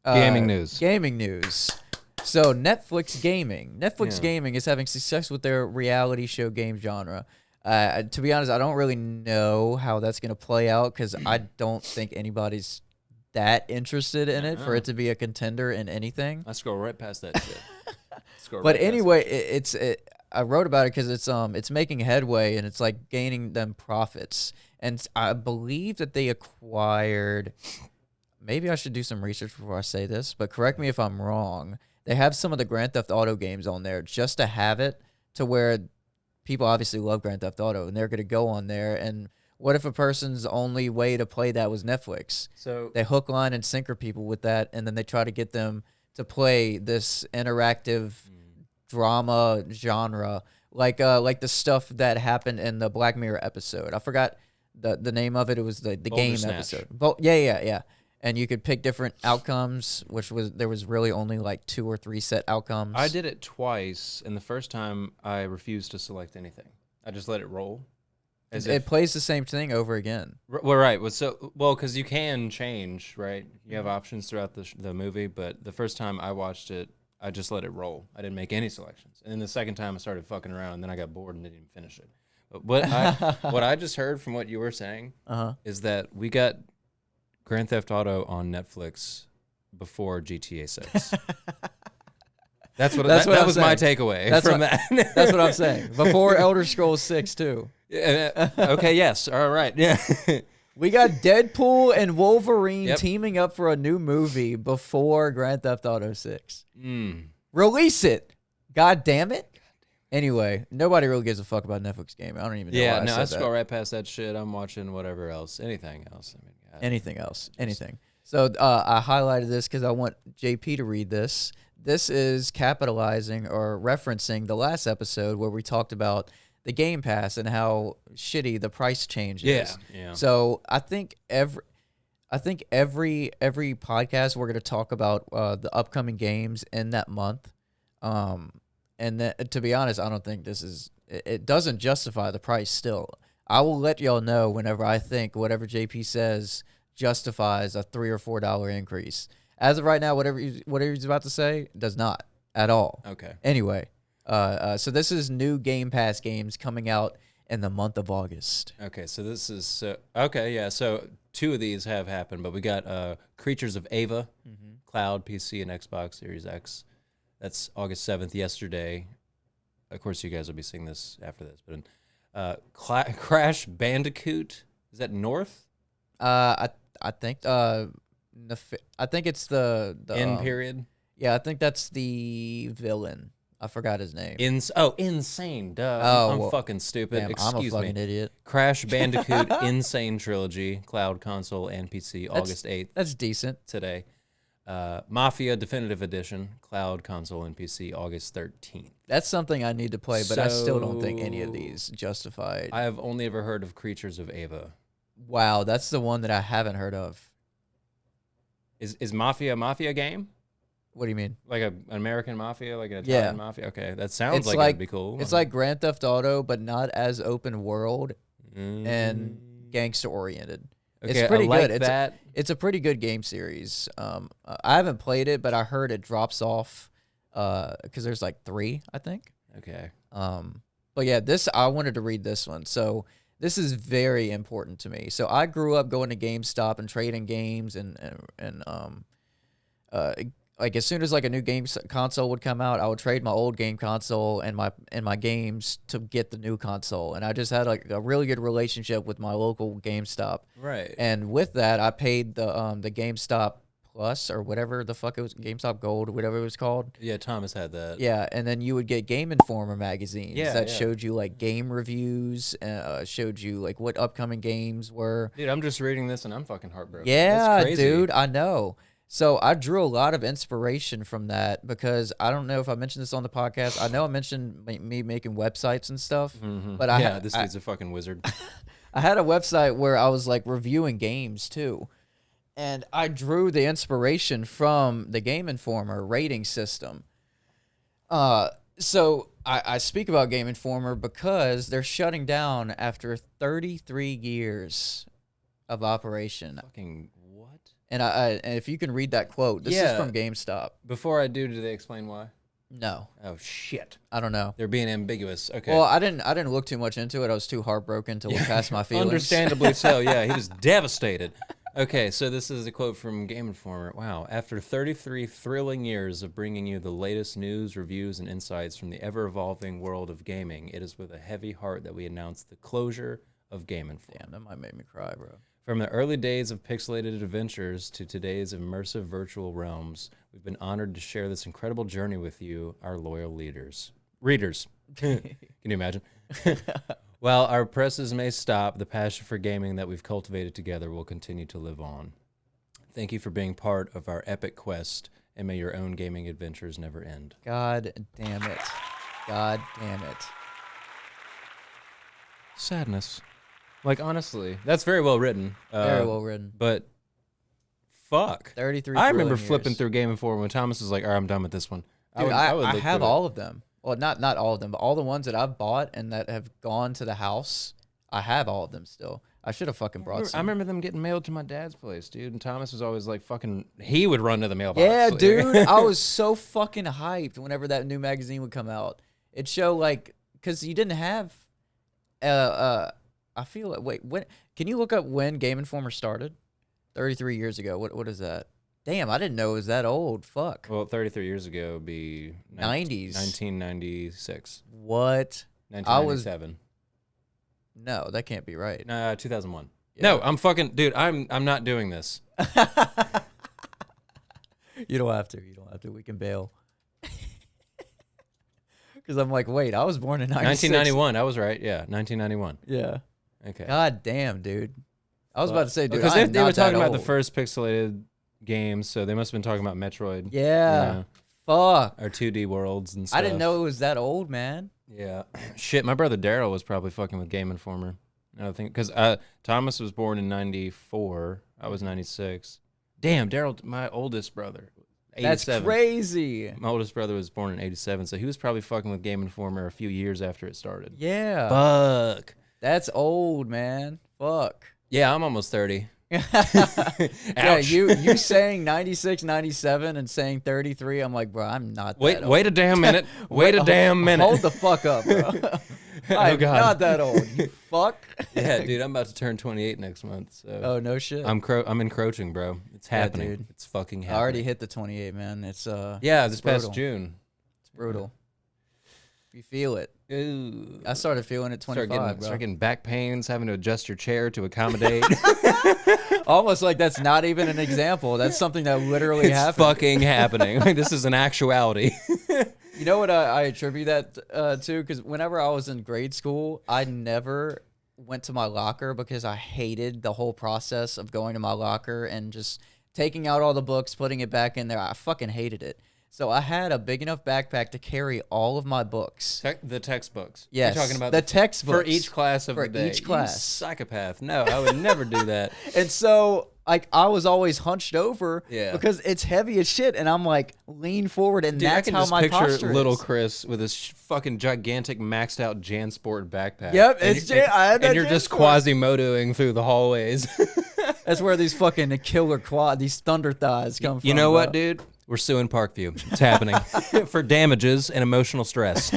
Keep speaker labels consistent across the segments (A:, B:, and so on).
A: Gaming news.
B: Gaming news. So Netflix Gaming is having success with their reality show game genre. To be honest, I don't really know how that's going to play out because I don't think anybody's that interested in it for it to be a contender in anything.
A: I scroll right past that shit.
B: But anyway, I wrote about it because it's making headway and it's like gaining them profits. And I believe that they acquired. Maybe I should do some research before I say this, but correct me if I'm wrong. They have some of the Grand Theft Auto games on there just to have it to where people obviously love Grand Theft Auto and they're going to go on there. And what if a person's only way to play that was Netflix? So they hook, line, and sinker people with that, and then they try to get them to play this interactive drama genre, like the stuff that happened in the Black Mirror episode. I forgot the name of it. It was the game episode. Yeah. And you could pick different outcomes, there was really only like 2 or 3 set outcomes.
A: I did it twice, and the first time I refused to select anything. I just let it roll.
B: It plays the same thing over again.
A: Well, right. Because you can change, right? You have options throughout the movie, but the first time I watched it, I just let it roll. I didn't make any selections. And then the second time I started fucking around, and then I got bored and didn't even finish it. But what I just heard from what you were saying is that we got Grand Theft Auto on Netflix before GTA 6. That was my takeaway from that.
B: That's what I'm saying. Before Elder Scrolls 6 too.
A: Okay, yes. All right. Yeah.
B: We got Deadpool and Wolverine teaming up for a new movie before Grand Theft Auto 6. Release it. God damn it. Anyway, nobody really gives a fuck about Netflix gaming. I don't even know why I said
A: I scroll right past that shit. I'm watching whatever else. Anything else. I mean,
B: anything else. Anything. So I highlighted this because I want JP to read this. This is capitalizing or referencing the last episode where we talked about the Game Pass and how shitty the price change is.
A: Yeah.
B: So I think every podcast we're going to talk about the upcoming games in that month. And to be honest, I don't think it doesn't justify the price still. I will let y'all know whenever I think whatever JP says justifies a $3 or $4 increase. As of right now, whatever he's about to say does not at all.
A: Okay.
B: Anyway, so this is new Game Pass games coming out in the month of August.
A: Okay, so this is okay. Yeah, so 2 of these have happened, but we got Creatures of Ava, Cloud, PC, and Xbox Series X. That's August 7th, yesterday. Of course, you guys will be seeing this after this. But Crash Bandicoot, is that North?
B: I think it's the
A: N period.
B: Yeah, I think that's the villain. I forgot his name.
A: Insane. Duh. I'm fucking stupid.
B: Damn,
A: Excuse
B: I'm a fucking idiot.
A: Crash Bandicoot Insane Trilogy, Cloud, Console, and PC, August 8th.
B: That's decent.
A: Today. Mafia Definitive Edition, Cloud, Console, and PC, August 13th.
B: That's something I need to play, but I still don't think any of these justified.
A: I have only ever heard of Creatures of Ava.
B: Wow, that's the one that I haven't heard of.
A: Is Mafia a Mafia game?
B: What do you mean?
A: Like an American Mafia, like an Italian Mafia? Okay, that sounds like it'd be cool.
B: It's like Grand Theft Auto, but not as open world and gangster oriented.
A: Okay,
B: it's pretty
A: I
B: good. It's a pretty good game series. I haven't played it, but I heard it drops off because there's like 3, I think.
A: Okay.
B: But yeah, I wanted to read this one. So this is very important to me. So I grew up going to GameStop and trading games and like as soon as like a new game console would come out, I would trade my old game console and my games to get the new console. And I just had like a really good relationship with my local GameStop.
A: Right.
B: And with that, I paid the GameStop Plus or whatever the fuck it was, GameStop Gold, whatever it was called.
A: Yeah, Thomas had that.
B: Yeah, and then you would get Game Informer magazines that showed you like game reviews, showed you like what upcoming games were.
A: Dude, I'm just reading this and I'm fucking heartbroken.
B: Yeah,
A: that's crazy.
B: Dude, I know. So I drew a lot of inspiration from that because I don't know if I mentioned this on the podcast. I know I mentioned me making websites and stuff, but
A: this dude's a fucking wizard.
B: I had a website where I was like reviewing games too. And I drew the inspiration from the Game Informer rating system. So I speak about Game Informer because they're shutting down after 33 years of operation.
A: Fucking what?
B: And if you can read that quote, this is from GameStop.
A: Before I do they explain why?
B: No.
A: Oh shit.
B: I don't know.
A: They're being ambiguous. Okay.
B: Well, I didn't look too much into it. I was too heartbroken to look past my feelings.
A: Understandably so. Yeah, he was devastated. Okay, so this is a quote from Game Informer. Wow. After 33 thrilling years of bringing you the latest news, reviews, and insights from the ever-evolving world of gaming, it is with a heavy heart that we announce the closure of Game Informer.
B: Damn, that might make me cry, bro.
A: From the early days of pixelated adventures to today's immersive virtual realms, we've been honored to share this incredible journey with you, our loyal readers. Can you imagine? While our presses may stop, the passion for gaming that we've cultivated together will continue to live on. Thank you for being part of our epic quest, and may your own gaming adventures never end.
B: God damn it. God damn it.
A: Sadness. Like, honestly, that's very well written.
B: Very well written.
A: But, fuck.
B: 33
A: I remember
B: years.
A: flipping through Game Informer when Thomas was like, all right, I'm done with this one.
B: Dude, I have all of them. Well, not all of them, but all the ones that I've bought and that have gone to the house, I have all of them still. I should have fucking brought some.
A: I remember them getting mailed to my dad's place, dude. And Thomas was always like he would run to the mailbox.
B: Yeah, dude. I was so fucking hyped whenever that new magazine would come out. It'd show because you didn't have, I feel like, wait, when, can you look up when Game Informer started? 33 years ago. What is that? Damn, I didn't know it was that old. Fuck.
A: Well, 33 years ago would be
B: 90s.
A: 1996.
B: What?
A: 1997.
B: No, that can't be right.
A: 2001.
B: Yeah.
A: No, I'm fucking, dude, I'm not doing this.
B: You don't have to. You don't have to. We can bail. Because I'm like, wait, I was born in 96.
A: 1991. I was right. Yeah, 1991.
B: Yeah.
A: Okay.
B: God damn, dude. I was about to say, dude,
A: because they were talking about the
B: old.
A: first pixelated games, so they must have been talking about Metroid.
B: Yeah. Fuck.
A: Or 2D worlds and stuff.
B: I didn't know it was that old, man.
A: Yeah. Shit, my brother Daryl was probably fucking with Game Informer. I think because Thomas was born in 94. I was 96. Damn, Daryl, my oldest brother. 87.
B: That's crazy.
A: My oldest brother was born in 87, so he was probably fucking with Game Informer a few years after it started.
B: Yeah.
A: Fuck.
B: That's old, man. Fuck.
A: Yeah, I'm almost 30.
B: Yeah, you saying 96, 97 and saying 33, I'm like, bro, I'm not that old.
A: Wait a damn minute. Wait a damn minute.
B: Hold the fuck up, bro. I'm not that old. You fuck.
A: Yeah, dude, I'm about to turn 28 next month. So
B: oh, no shit.
A: I'm encroaching, bro. It's happening.
B: Dude.
A: It's fucking happening.
B: I already hit the 28, man. It's
A: this past June.
B: It's brutal. You feel it.
A: Ooh.
B: I started feeling it 25,
A: start getting back pains, having to adjust your chair to accommodate.
B: Almost like that's not even an example. That's something that literally happened.
A: It's fucking happening. Like, this is an actuality.
B: You know what I attribute that to? Because whenever I was in grade school, I never went to my locker because I hated the whole process of going to my locker and just taking out all the books, putting it back in there. I fucking hated it. So I had a big enough backpack to carry all of my books.
A: The textbooks.
B: Yes.
A: You're talking about
B: the textbooks.
A: For each class of the day.
B: For each class.
A: You psychopath. No, I would never do that.
B: And so, like, I was always hunched over because it's heavy as shit. And I'm like, lean forward. And
A: dude,
B: that's how my posture is.
A: I can just picture little Chris with his fucking gigantic maxed out JanSport backpack.
B: Yep.
A: And you're just Quasimodoing through the hallways.
B: That's where these fucking these thunder thighs come from.
A: You know what, dude? We're suing Parkview. It's happening for damages and emotional stress,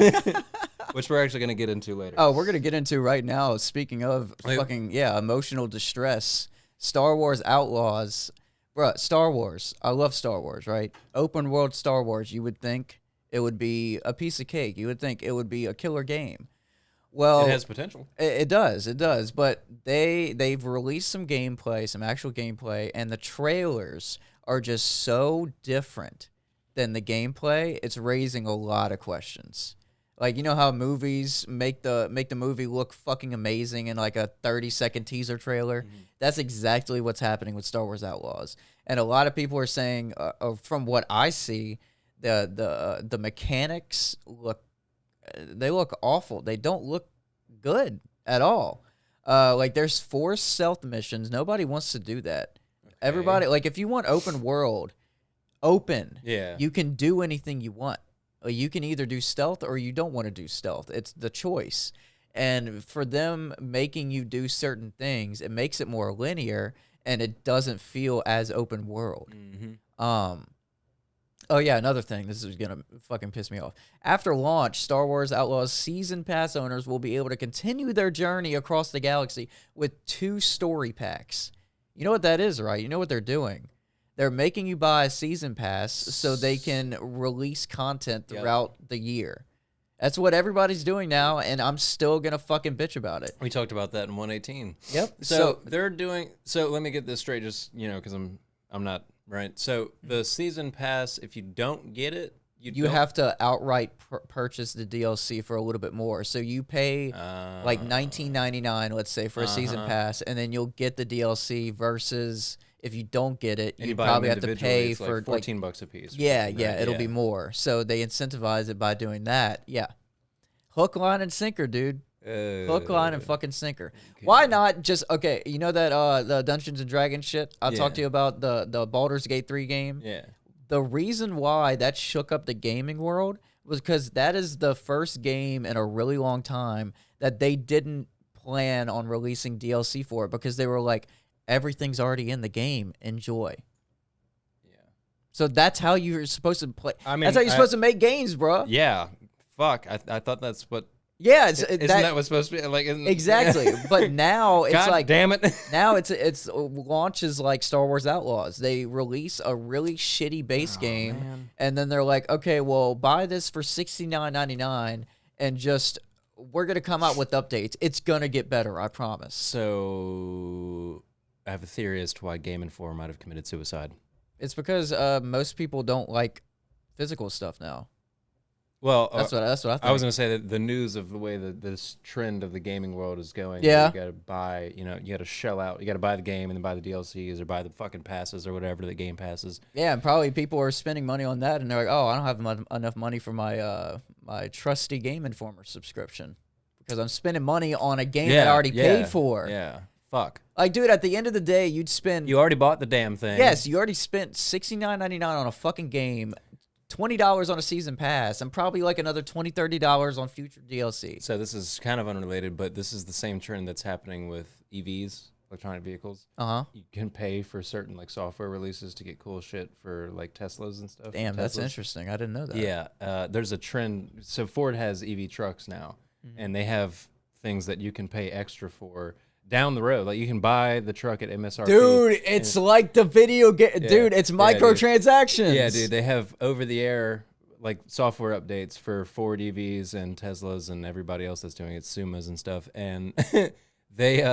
A: which we're actually going to get into later.
B: Oh, we're going to get into right now. Speaking of emotional distress, Star Wars Outlaws. Bruh, Star Wars. I love Star Wars, right? Open world Star Wars. You would think it would be a piece of cake. You would think it would be a killer game. Well,
A: it has potential.
B: It does. But they've released some gameplay, some actual gameplay, and the trailers are just so different than the gameplay. It's raising a lot of questions. Like, you know how movies make the movie look fucking amazing in like a 30-second teaser trailer? Mm-hmm. That's exactly what's happening with Star Wars Outlaws. And a lot of people are saying, from what I see, the mechanics look awful. They don't look good at all. Like, there's forced stealth missions. Nobody wants to do that. Everybody, like, if you want open world, you can do anything you want. You can either do stealth or you don't want to do stealth. It's the choice. And for them making you do certain things, it makes it more linear. and it doesn't feel as open world.
A: Mm-hmm.
B: Oh yeah, another thing. This is gonna fucking piss me off. After launch, Star Wars Outlaws season pass owners will be able to continue their journey across the galaxy with 2 story packs. You know what that is, right? You know what they're doing. They're making you buy a season pass so they can release content throughout the year. That's what everybody's doing now, and I'm still gonna fucking bitch about it.
A: We talked about that in 118.
B: Yep.
A: So they're doing. So let me get this straight, just because I'm not right. So the season pass, if you don't get it, you
B: have to outright purchase the DLC for a little bit more. So you pay like $19.99, let's say, for a season pass, and then you'll get the DLC. Versus if you don't get it, you probably have to pay for
A: like $14 a piece.
B: Yeah, it'll be more. So they incentivize it by doing that. Yeah, hook, line, and sinker, dude. Hook, line, and fucking sinker. Okay. Why not just you know that the Dungeons and Dragons shit I talked to you about, the Baldur's Gate 3 game?
A: Yeah.
B: The reason why that shook up the gaming world was because that is the first game in a really long time that they didn't plan on releasing DLC for it, because they were like, everything's already in the game. Enjoy. Yeah. So that's how you're supposed to play. I mean, that's how you're supposed to make games, bro.
A: Yeah. Fuck. I thought that's what.
B: Yeah,
A: isn't that what's supposed to be like?
B: Exactly, but now it's
A: God
B: like,
A: damn it!
B: Now it's launches like Star Wars Outlaws. They release a really shitty base game, man. And then they're like, okay, well, buy this for $69.99, and just we're gonna come out with updates. It's gonna get better, I promise.
A: So, I have a theory as to why Game Informer might have committed suicide.
B: It's because most people don't like physical stuff now.
A: Well,
B: that's what I think.
A: I was gonna say that the news of the way that this trend of the gaming world is going.
B: Yeah,
A: you gotta buy. You gotta shell out. You gotta buy the game and then buy the DLCs or buy the fucking passes or whatever the game passes.
B: Yeah, and probably people are spending money on that, and they're like, "Oh, I don't have enough money for my my trusty Game Informer subscription because I'm spending money on a game that I already paid for."
A: Yeah. Fuck.
B: Like, dude, at the end of the day, you'd spend.
A: You already bought the damn thing.
B: Yes, you already spent $69.99 on a fucking game. $20 on a season pass, and probably like another $20, $30 on future DLC.
A: So this is kind of unrelated, but this is the same trend that's happening with EVs, electronic vehicles. You can pay for certain like software releases to get cool shit for like Teslas and stuff.
B: Damn, that's interesting. I didn't know that.
A: Yeah, there's a trend. So Ford has EV trucks now, and they have things that you can pay extra for down the road. Like you can buy the truck at MSRP.
B: Dude, it's like the video game. Yeah, dude, it's microtransactions.
A: Yeah, dude, they have over-the-air like software updates for Ford EVs and Teslas and everybody else that's doing it, Sumas and stuff. And they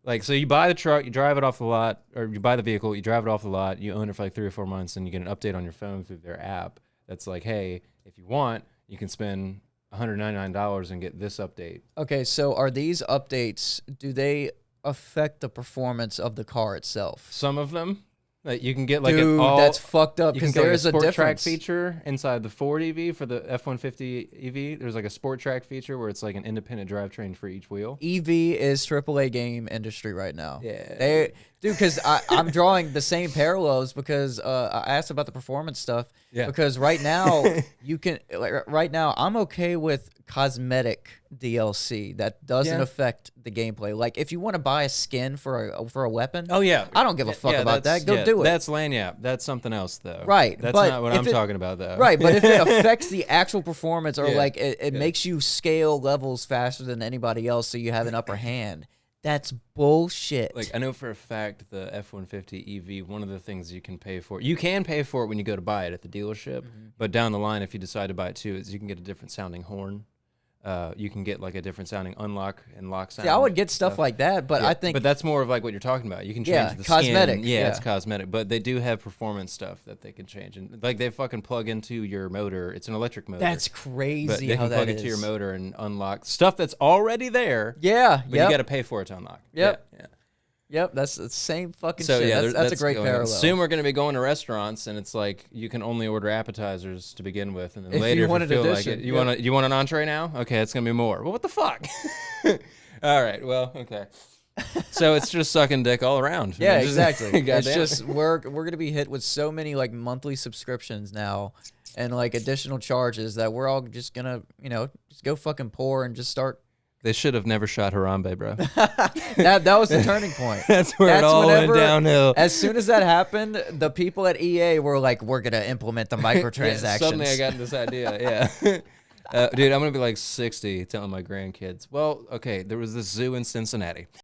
A: like, so you buy the truck, you drive it off the lot, or you buy the vehicle, you drive it off the lot, you own it for like 3 or 4 months, and you get an update on your phone through their app that's like, hey, if you want, you can spend $199 and get this update.
B: Okay, so are these updates, do they affect the performance of the car itself?
A: Some of them. Like you can get like
B: Dude, that's fucked up because there's a
A: sport track
B: difference.
A: feature inside the Ford EV for the F-150 EV. There's like a sport track feature where it's like an independent drivetrain for each wheel.
B: EV is AAA game industry right now.
A: Yeah.
B: Dude, because I'm drawing the same parallels because I asked about the performance stuff. Yeah. Because right now right now I'm okay with cosmetic DLC that doesn't affect the gameplay. Like if you want to buy a skin for a weapon, I don't give a fuck about that. Go do it.
A: That's lanyap. That's something else though.
B: Right.
A: That's not what I'm talking about though.
B: Right. But if it affects the actual performance or like it makes you scale levels faster than anybody else, so you have an upper hand. That's bullshit.
A: Like I know for a fact the F-150 EV, one of the things you can pay for it when you go to buy it at the dealership, but down the line if you decide to buy it too, is you can get a different sounding horn. You can get like a different sounding unlock and lock sound.
B: Yeah, I would get stuff like that, but I think...
A: But that's more of like what you're talking about. You can change the
B: cosmetic.
A: Skin. Yeah, it's cosmetic. But they do have performance stuff that they can change. And like they fucking plug into your motor. It's an electric motor.
B: That's crazy
A: but they can plug into your motor and unlock stuff that's already there.
B: Yeah,
A: but you got to pay for it to unlock.
B: Yep.
A: Yeah.
B: Yep, that's the same fucking
A: so,
B: shit.
A: Yeah,
B: that's a great parallel.
A: Soon we're going to be going to restaurants, and it's like you can only order appetizers to begin with, and then
B: if
A: later,
B: you want
A: if you feel like it, you want an entree now? Okay, it's going to be more. Well, what the fuck? All right, well, okay. So it's just sucking dick all around.
B: Yeah, exactly. It's just we're going to be hit with so many like monthly subscriptions now, and like additional charges that we're all just gonna just go fucking poor and just start
A: They should have never shot Harambe, bro.
B: that was the turning point.
A: That's where it all went downhill.
B: As soon as that happened, the people at EA were like, "We're gonna implement the microtransactions."
A: Yeah, suddenly I got this idea. Yeah. Dude, I'm gonna be like 60 telling my grandkids, well, okay, there was this zoo in Cincinnati.